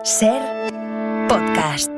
SER Podcast.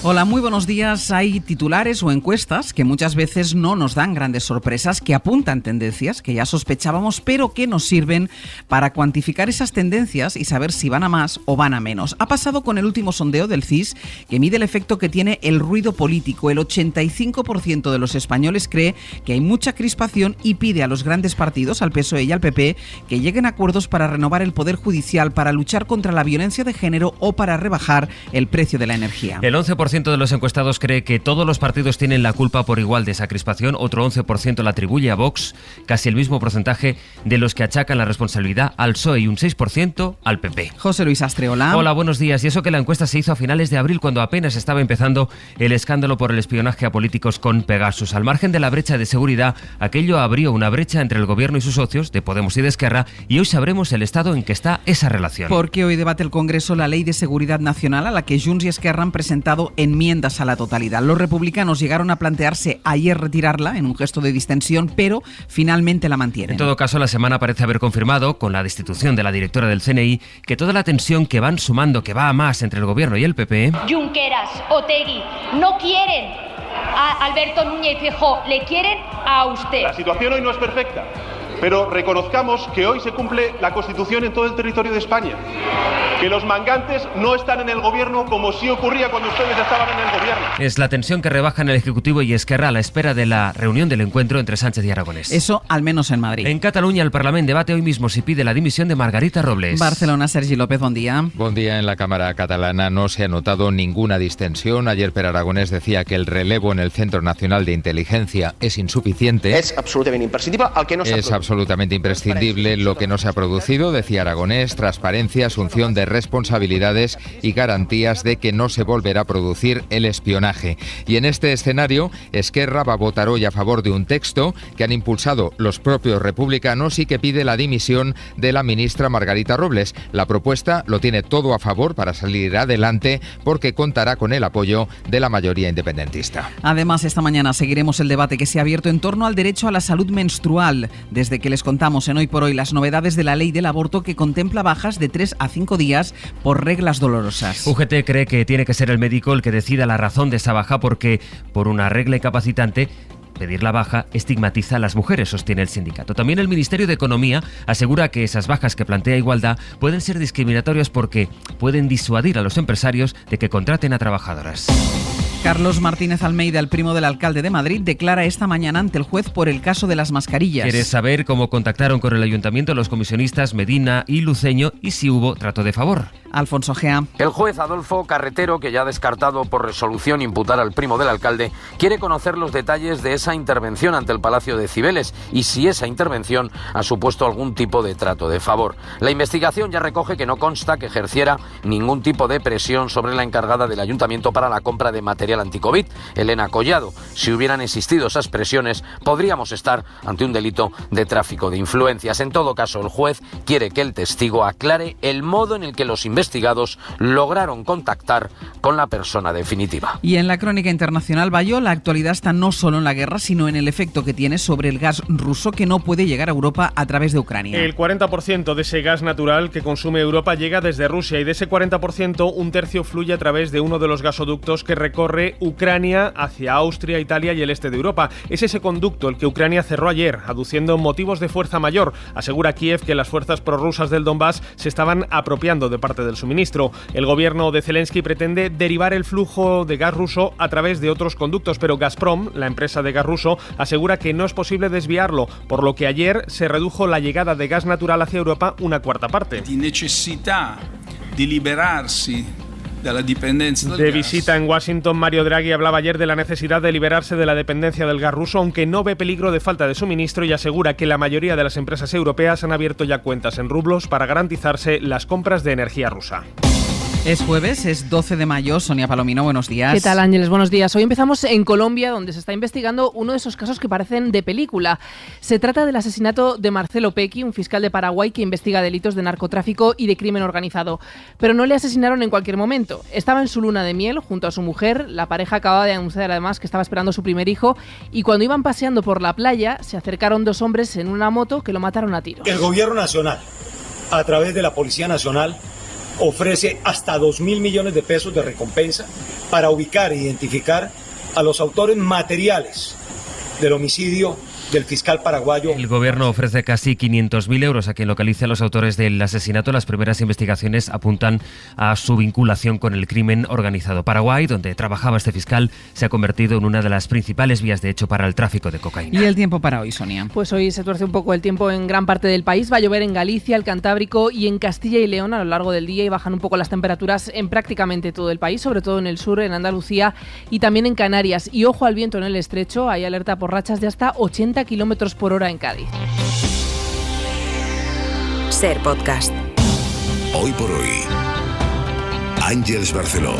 Hola, muy buenos días. Hay titulares o encuestas que muchas veces no nos dan grandes sorpresas, que apuntan tendencias que ya sospechábamos, pero que nos sirven para cuantificar esas tendencias y saber si van a más o van a menos. Ha pasado con el último sondeo del CIS, que mide el efecto que tiene el ruido político. El 85% de los españoles cree que hay mucha crispación y pide a los grandes partidos, al PSOE y al PP, que lleguen a acuerdos para renovar el poder judicial, para luchar contra la violencia de género o para rebajar el precio de la energía. El 11% de los encuestados cree que todos los partidos tienen la culpa por igual de esa crispación, otro 11% la atribuye a Vox, casi el mismo porcentaje de los que achacan la responsabilidad al PSOE y un 6% al PP. José Luis Astre, hola. Hola, buenos días. Y eso que la encuesta se hizo a finales de abril, cuando apenas estaba empezando el escándalo por el espionaje a políticos con Pegasus. Al margen de la brecha de seguridad, aquello abrió una brecha entre el gobierno y sus socios, de Podemos y de Esquerra, y hoy sabremos el estado en que está esa relación. Porque hoy debate el Congreso la Ley de Seguridad Nacional, a la que Junts y Esquerra han presentado enmiendas a la totalidad. Los republicanos llegaron a plantearse ayer retirarla en un gesto de distensión, pero finalmente la mantienen. En todo caso, la semana parece haber confirmado, con la destitución de la directora del CNI, que toda la tensión que van sumando, que va a más entre el gobierno y el PP... Junqueras, Otegi, no quieren a Alberto Núñez Feijóo, le quieren a usted. La situación hoy no es perfecta, pero reconozcamos que hoy se cumple la Constitución en todo el territorio de España. Que los mangantes no están en el gobierno como sí ocurría cuando ustedes estaban en el gobierno. Es la tensión que rebajan el Ejecutivo y Esquerra a la espera de la reunión del encuentro entre Sánchez y Aragonés. Eso al menos en Madrid. En Cataluña, el Parlamento debate hoy mismo si pide la dimisión de Margarita Robles. Barcelona, Sergi López, buen día. Buen día. En la Cámara catalana no se ha notado ninguna distensión. Ayer Per Aragonés decía que el relevo en el Centro Nacional de Inteligencia es insuficiente. Es absolutamente imprescindible. Es absolutamente imprescindible lo que no se ha producido, decía Aragonés: transparencia, asunción de responsabilidades y garantías de que no se volverá a producir el espionaje. Y en este escenario, Esquerra va a votar hoy a favor de un texto que han impulsado los propios republicanos y que pide la dimisión de la ministra Margarita Robles. La propuesta lo tiene todo a favor para salir adelante, porque contará con el apoyo de la mayoría independentista. Además, esta mañana seguiremos el debate que se ha abierto en torno al derecho a la salud menstrual, desde que les contamos en Hoy por Hoy las novedades de la ley del aborto, que contempla bajas de 3 a 5 días por reglas dolorosas. UGT cree que tiene que ser el médico el que decida la razón de esa baja, porque por una regla incapacitante pedir la baja estigmatiza a las mujeres, sostiene el sindicato. También el Ministerio de Economía asegura que esas bajas que plantea Igualdad pueden ser discriminatorias porque pueden disuadir a los empresarios de que contraten a trabajadoras. Carlos Martínez Almeida, el primo del alcalde de Madrid, declara esta mañana ante el juez por el caso de las mascarillas. Quiere saber cómo contactaron con el ayuntamiento los comisionistas Medina y Luceño y si hubo trato de favor. Alfonso Gea. El juez Adolfo Carretero, que ya ha descartado por resolución imputar al primo del alcalde, quiere conocer los detalles de esa intervención ante el Palacio de Cibeles y si esa intervención ha supuesto algún tipo de trato de favor. La investigación ya recoge que no consta que ejerciera ningún tipo de presión sobre la encargada del ayuntamiento para la compra de material anticovid, Elena Collado. Si hubieran existido esas presiones, podríamos estar ante un delito de tráfico de influencias. En todo caso, el juez quiere que el testigo aclare el modo en el que los investigados lograron contactar con la persona definitiva. Y en la crónica internacional, Bayo, la actualidad está no solo en la guerra, sino en el efecto que tiene sobre el gas ruso, que no puede llegar a Europa a través de Ucrania. El 40% de ese gas natural que consume Europa llega desde Rusia, y de ese 40%, un tercio fluye a través de uno de los gasoductos que recorre Ucrania hacia Austria, Italia y el este de Europa. Es ese conducto el que Ucrania cerró ayer, aduciendo motivos de fuerza mayor. Asegura Kiev que las fuerzas prorrusas del Donbass se estaban apropiando de parte del suministro. El gobierno de Zelensky pretende derivar el flujo de gas ruso a través de otros conductos, pero Gazprom, la empresa de gas ruso, asegura que no es posible desviarlo, por lo que ayer se redujo la llegada de gas natural hacia Europa una cuarta parte. De visita en Washington, Mario Draghi hablaba ayer de la necesidad de liberarse de la dependencia del gas ruso, aunque no ve peligro de falta de suministro, y asegura que la mayoría de las empresas europeas han abierto ya cuentas en rublos para garantizarse las compras de energía rusa. Es jueves, es 12 de mayo. Sonia Palomino, buenos días. ¿Qué tal, Ángeles? Buenos días. Hoy empezamos en Colombia, donde se está investigando uno de esos casos que parecen de película. Se trata del asesinato de Marcelo Pequi, un fiscal de Paraguay que investiga delitos de narcotráfico y de crimen organizado. Pero no le asesinaron en cualquier momento. Estaba en su luna de miel junto a su mujer. La pareja acababa de anunciar además que estaba esperando a su primer hijo, y cuando iban paseando por la playa se acercaron dos hombres en una moto que lo mataron a tiros. El gobierno nacional, a través de la Policía Nacional, ofrece hasta 2.000 millones de pesos de recompensa para ubicar e identificar a los autores materiales del homicidio del fiscal paraguayo. El gobierno ofrece casi 500.000 euros a quien localice a los autores del asesinato. Las primeras investigaciones apuntan a su vinculación con el crimen organizado. Paraguay, donde trabajaba este fiscal, se ha convertido en una de las principales vías de hecho para el tráfico de cocaína. ¿Y el tiempo para hoy, Sonia? Pues hoy se tuerce un poco el tiempo en gran parte del país. Va a llover en Galicia, el Cantábrico y en Castilla y León a lo largo del día y bajan un poco las temperaturas en prácticamente todo el país, sobre todo en el sur, en Andalucía y también en Canarias. Y ojo al viento en el estrecho, hay alerta por rachas de hasta 80 kilómetros por hora en Cádiz. Ser Podcast. Hoy por hoy, Àngels Barceló.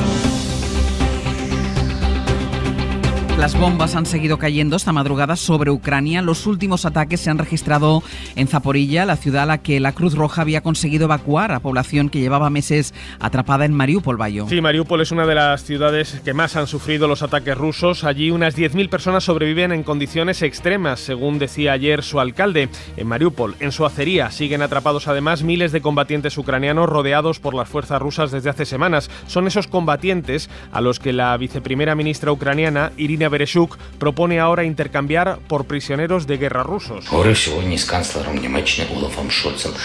Las bombas han seguido cayendo esta madrugada sobre Ucrania. Los últimos ataques se han registrado en Zaporilla, la ciudad a la que la Cruz Roja había conseguido evacuar a población que llevaba meses atrapada en Mariúpol, Bayo. Sí, Mariúpol es una de las ciudades que más han sufrido los ataques rusos. Allí unas 10.000 personas sobreviven en condiciones extremas, según decía ayer su alcalde. En Mariúpol, en su acería, siguen atrapados además miles de combatientes ucranianos rodeados por las fuerzas rusas desde hace semanas. Son esos combatientes a los que la viceprimera ministra ucraniana, Irina Vereshchuk, propone ahora intercambiar por prisioneros de guerra rusos.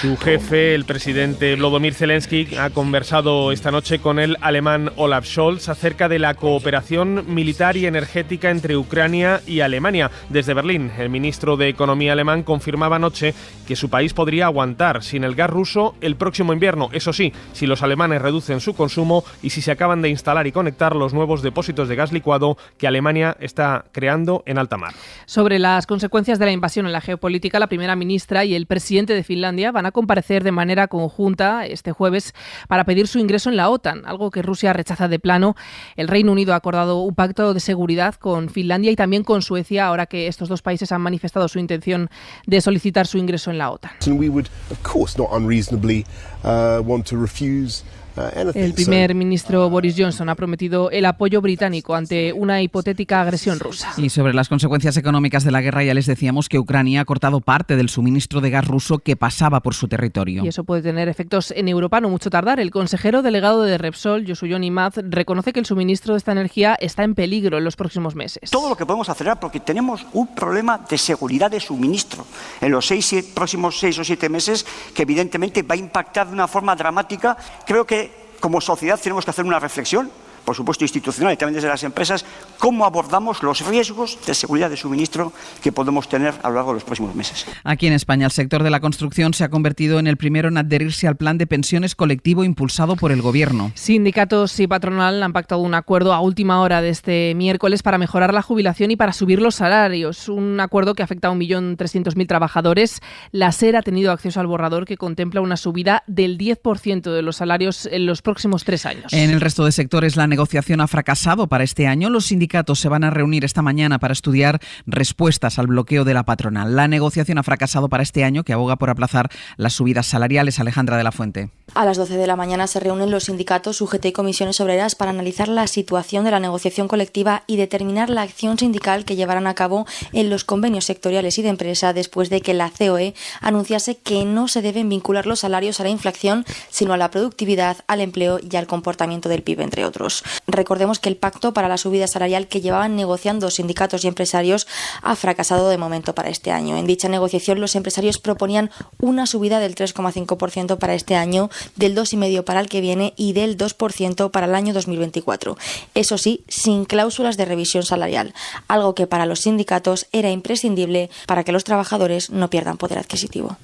Su jefe, el presidente Volodymyr Zelensky, ha conversado esta noche con el alemán Olaf Scholz acerca de la cooperación militar y energética entre Ucrania y Alemania. Desde Berlín, el ministro de Economía alemán confirmaba anoche que su país podría aguantar sin el gas ruso el próximo invierno. Eso sí, si los alemanes reducen su consumo y si se acaban de instalar y conectar los nuevos depósitos de gas licuado que Alemania está creando en alta mar. Sobre las consecuencias de la invasión en la geopolítica, la primera ministra y el presidente de Finlandia van a comparecer de manera conjunta este jueves para pedir su ingreso en la OTAN, algo que Rusia rechaza de plano. El Reino Unido ha acordado un pacto de seguridad con Finlandia y también con Suecia, ahora que estos dos países han manifestado su intención de solicitar su ingreso en la OTAN. El primer ministro Boris Johnson ha prometido el apoyo británico ante una hipotética agresión rusa. Y sobre las consecuencias económicas de la guerra ya les decíamos que Ucrania ha cortado parte del suministro de gas ruso que pasaba por su territorio. Y eso puede tener efectos en Europa no mucho tardar. El consejero delegado de Repsol, Josué Imaz, reconoce que el suministro de esta energía está en peligro en los próximos meses. Todo lo que podemos acelerar porque tenemos un problema de seguridad de suministro en los próximos 6 o 7 meses que evidentemente va a impactar de una forma dramática. Creo que como sociedad tenemos que hacer una reflexión, por supuesto institucional y también desde las empresas, cómo abordamos los riesgos de seguridad de suministro que podemos tener a lo largo de los próximos meses. Aquí en España, el sector de la construcción se ha convertido en el primero en adherirse al plan de pensiones colectivo impulsado por el Gobierno. Sindicatos y patronal han pactado un acuerdo a última hora de este miércoles para mejorar la jubilación y para subir los salarios. Un acuerdo que afecta a 1.300.000 trabajadores. La SER ha tenido acceso al borrador que contempla una subida del 10% de los salarios en los próximos 3 años. En el resto de sectores, la negociación ha fracasado para este año. Los sindicatos se van a reunir esta mañana para estudiar respuestas al bloqueo de la patronal. La negociación ha fracasado para este año, que aboga por aplazar las subidas salariales. Alejandra de la Fuente. A las 12 de la mañana se reúnen los sindicatos, UGT y comisiones obreras para analizar la situación de la negociación colectiva y determinar la acción sindical que llevarán a cabo en los convenios sectoriales y de empresa después de que la COE anunciase que no se deben vincular los salarios a la inflación, sino a la productividad, al empleo y al comportamiento del PIB, entre otros. Recordemos que el pacto para la subida salarial que llevaban negociando sindicatos y empresarios ha fracasado de momento para este año. En dicha negociación, los empresarios proponían una subida del 3,5% para este año, del 2,5% para el que viene y del 2% para el año 2024. Eso sí, sin cláusulas de revisión salarial, algo que para los sindicatos era imprescindible para que los trabajadores no pierdan poder adquisitivo.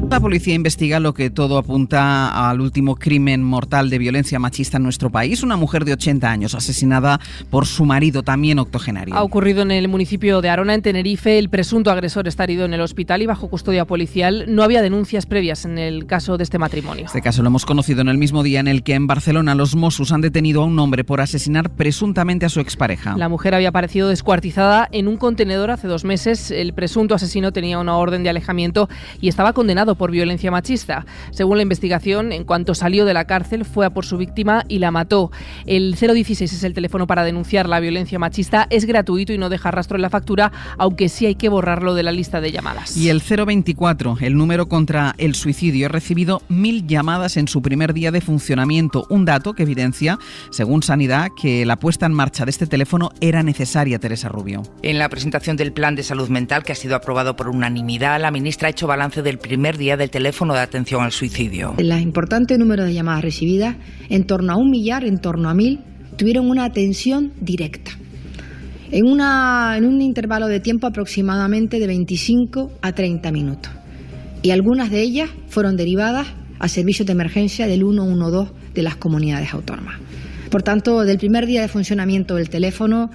La policía investiga lo que todo apunta al último crimen mortal de violencia machista en nuestro país. Una mujer de 80 años asesinada por su marido, también octogenario. Ha ocurrido en el municipio de Arona, en Tenerife. El presunto agresor está herido en el hospital y bajo custodia policial. No había denuncias previas en el caso de este matrimonio. Este caso lo hemos conocido en el mismo día en el que en Barcelona los Mossos han detenido a un hombre por asesinar presuntamente a su expareja. La mujer había aparecido descuartizada en un contenedor hace 2 meses. El presunto asesino tenía una orden de alejamiento y estaba condenado por por violencia machista. Según la investigación, en cuanto salió de la cárcel, fue a por su víctima y la mató. El 016 es el teléfono para denunciar la violencia machista. Es gratuito y no deja rastro en la factura, aunque sí hay que borrarlo de la lista de llamadas. Y el 024, el número contra el suicidio, ha recibido 1000 llamadas en su primer día de funcionamiento. Un dato que evidencia, según Sanidad, que la puesta en marcha de este teléfono era necesaria. Teresa Rubio. En la presentación del Plan de Salud Mental, que ha sido aprobado por unanimidad, la ministra ha hecho balance del primer día del teléfono de atención al suicidio. El importante número de llamadas recibidas, en torno a 1 millar, en torno a 1000, tuvieron una atención directa. En un intervalo de tiempo aproximadamente de 25 a 30 minutos. Y algunas de ellas fueron derivadas a servicios de emergencia del 112 de las comunidades autónomas. Por tanto, del primer día de funcionamiento del teléfono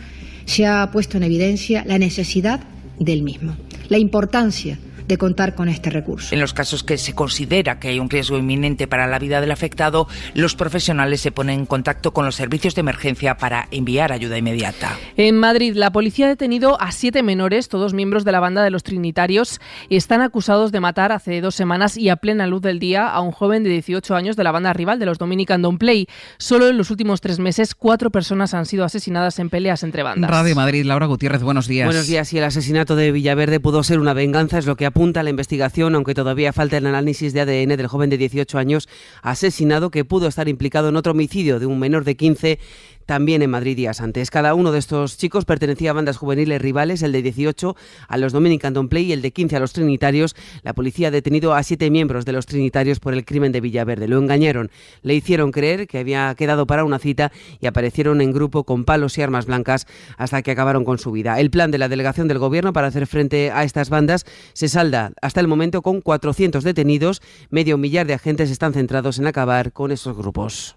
se ha puesto en evidencia la necesidad del mismo, la importancia de contar con este recurso. En los casos que se considera que hay un riesgo inminente para la vida del afectado, los profesionales se ponen en contacto con los servicios de emergencia para enviar ayuda inmediata. En Madrid, la policía ha detenido a 7 menores, todos miembros de la banda de los Trinitarios. Están acusados de matar hace 2 semanas y a plena luz del día a un joven de 18 años de la banda rival de los Dominican Don't Play. Solo en los últimos 3 meses, 4 personas han sido asesinadas en peleas entre bandas. Radio Madrid, Laura Gutiérrez, buenos días. Buenos días. Y el asesinato de Villaverde pudo ser una venganza, es lo que apunta la investigación, aunque todavía falta el análisis de ADN del joven de 18 años asesinado, que pudo estar implicado en otro homicidio de un menor de 15 también en Madrid días antes. Cada uno de estos chicos pertenecía a bandas juveniles rivales, el de 18 a los Dominican Don't Play y el de 15 a los Trinitarios. La policía ha detenido a 7 miembros de los Trinitarios por el crimen de Villaverde. Lo engañaron, le hicieron creer que había quedado para una cita y aparecieron en grupo con palos y armas blancas hasta que acabaron con su vida. El plan de la delegación del gobierno para hacer frente a estas bandas se salda hasta el momento con 400 detenidos. Medio millar de agentes están centrados en acabar con esos grupos.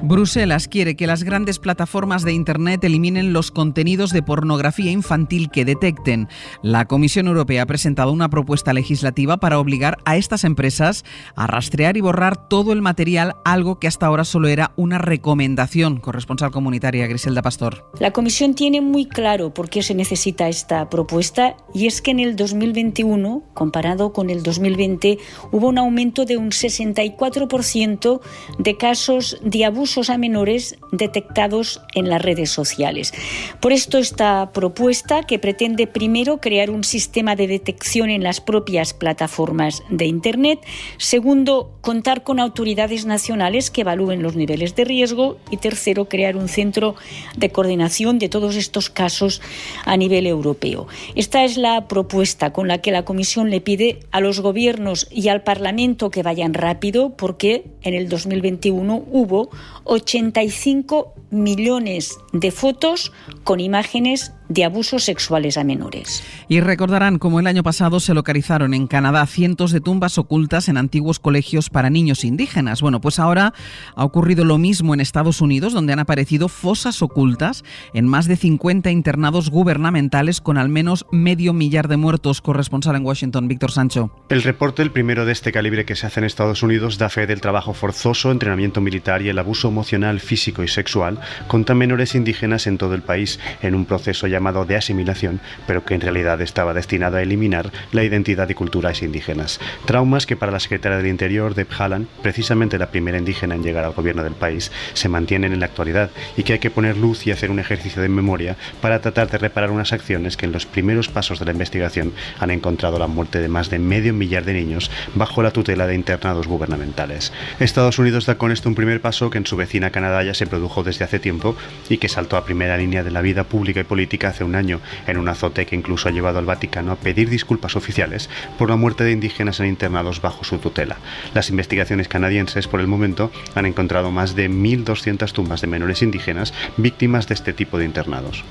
Bruselas quiere que las grandes plataformas de Internet eliminen los contenidos de pornografía infantil que detecten. La Comisión Europea ha presentado una propuesta legislativa para obligar a estas empresas a rastrear y borrar todo el material, algo que hasta ahora solo era una recomendación. Corresponsal comunitaria Griselda Pastor. La Comisión tiene muy claro por qué se necesita esta propuesta, y es que en el 2021, comparado con el 2020, hubo un aumento de un 64% de casos de abusos a menores detectados en las redes sociales. Por esto esta propuesta, que pretende primero crear un sistema de detección en las propias plataformas de Internet, segundo, contar con autoridades nacionales que evalúen los niveles de riesgo y tercero, crear un centro de coordinación de todos estos casos a nivel europeo. Esta es la propuesta con la que la Comisión le pide a los gobiernos y al Parlamento que vayan rápido, porque en el 2021 hubo 85 millones de fotos con imágenes de abusos sexuales a menores. Y recordarán cómo el año pasado se localizaron en Canadá cientos de tumbas ocultas en antiguos colegios para niños indígenas. Bueno, pues ahora ha ocurrido lo mismo en Estados Unidos, donde han aparecido fosas ocultas en más de 50 internados gubernamentales con al menos medio millar de muertos. Corresponsal en Washington, Víctor Sancho. El reporte, el primero de este calibre que se hace en Estados Unidos, da fe del trabajo forzoso, entrenamiento militar y el abuso emocional, físico y sexual contra menores indígenas en todo el país, en un proceso llamado de asimilación, pero que en realidad estaba destinado a eliminar la identidad y culturas indígenas. Traumas que para la secretaria del Interior, Deb Haaland, precisamente la primera indígena en llegar al gobierno del país, se mantienen en la actualidad y que hay que poner luz y hacer un ejercicio de memoria para tratar de reparar unas acciones que en los primeros pasos de la investigación han encontrado la muerte de más de medio millar de niños bajo la tutela de internados gubernamentales. Estados Unidos da con esto un primer paso que en su vecina Canadá ya se produjo desde hace tiempo y que saltó a primera línea de la vida pública y política hace un año, en un azote que incluso ha llevado al Vaticano a pedir disculpas oficiales por la muerte de indígenas en internados bajo su tutela. Las investigaciones canadienses, por el momento, han encontrado más de 1.200 tumbas de menores indígenas víctimas de este tipo de internados.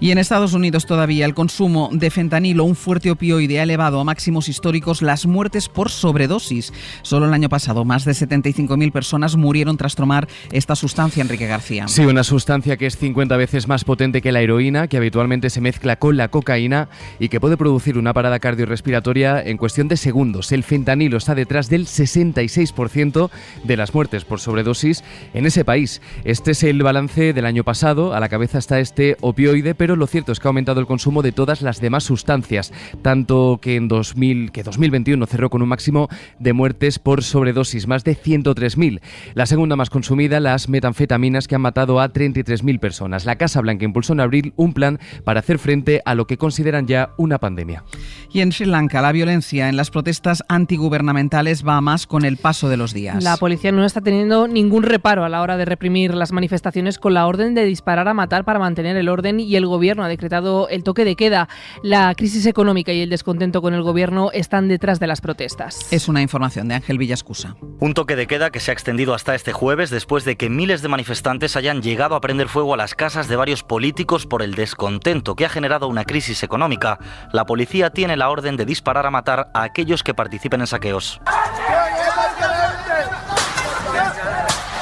Y en Estados Unidos todavía el consumo de fentanilo, un fuerte opioide, ha elevado a máximos históricos las muertes por sobredosis. Solo el año pasado más de 75.000 personas murieron tras tomar esta sustancia, Enrique García. Sí, una sustancia que es 50 veces más potente que la heroína, que habitualmente se mezcla con la cocaína y que puede producir una parada cardiorrespiratoria en cuestión de segundos. El fentanilo está detrás del 66% de las muertes por sobredosis en ese país. Este es el balance del año pasado. A la cabeza está este opioide opioide, pero lo cierto es que ha aumentado el consumo de todas las demás sustancias, tanto que en 2021 cerró con un máximo de muertes por sobredosis, más de 103.000. La segunda más consumida, las metanfetaminas, que han matado a 33.000 personas. La Casa Blanca impulsó en abril un plan para hacer frente a lo que consideran ya una pandemia. Y en Sri Lanka, la violencia en las protestas antigubernamentales va a más con el paso de los días. La policía no está teniendo ningún reparo a la hora de reprimir las manifestaciones, con la orden de disparar a matar para mantener el orden, y el gobierno ha decretado el toque de queda. La crisis económica y el descontento con el gobierno están detrás de las protestas. Es una información de Ángel Villascusa. Un toque de queda que se ha extendido hasta este jueves después de que miles de manifestantes hayan llegado a prender fuego a las casas de varios políticos por el descontento que ha generado una crisis económica. La policía tiene la orden de disparar a matar a aquellos que participen en saqueos.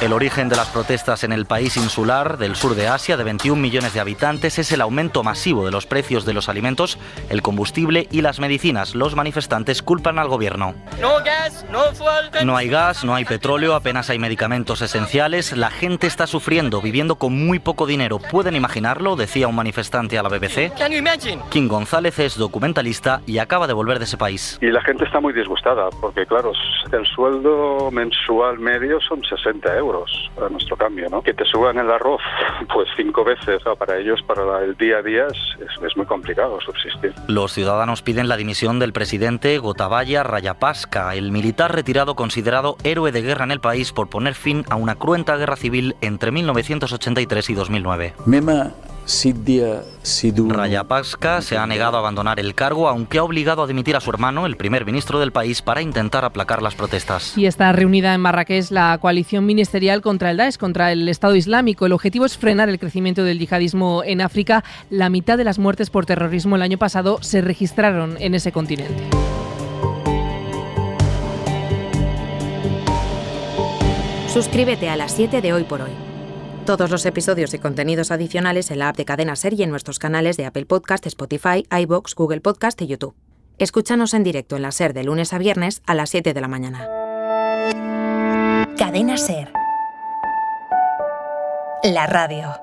El origen de las protestas en el país insular del sur de Asia, de 21 millones de habitantes, es el aumento masivo de los precios de los alimentos, el combustible y las medicinas. Los manifestantes culpan al gobierno. No hay gas, no hay petróleo, apenas hay medicamentos esenciales. La gente está sufriendo, viviendo con muy poco dinero. ¿Pueden imaginarlo?, decía un manifestante a la BBC. King González es documentalista y acaba de volver de ese país. Y la gente está muy disgustada, porque claro, el sueldo mensual medio son 60 euros. A nuestro cambio, ¿no? Que te suban el arroz pues 5 veces, ¿no? Para ellos, para el día a día es muy complicado subsistir. Los ciudadanos piden la dimisión del presidente Gotabaya Rajapaksa, el militar retirado considerado héroe de guerra en el país por poner fin a una cruenta guerra civil entre 1983 y 2009. Rajapaksa se ha negado a abandonar el cargo, aunque ha obligado a dimitir a su hermano, el primer ministro del país, para intentar aplacar las protestas. Y está reunida en Marrakech la coalición ministerial contra el Daesh, contra el Estado Islámico. El objetivo es frenar el crecimiento del yihadismo en África. La mitad de las muertes por terrorismo el año pasado se registraron en ese continente. Suscríbete a las 7 de Hoy por Hoy. Todos los episodios y contenidos adicionales en la app de Cadena SER y en nuestros canales de Apple Podcast, Spotify, iVoox, Google Podcast y YouTube. Escúchanos en directo en la SER de lunes a viernes a las 7 de la mañana. Cadena SER. La radio.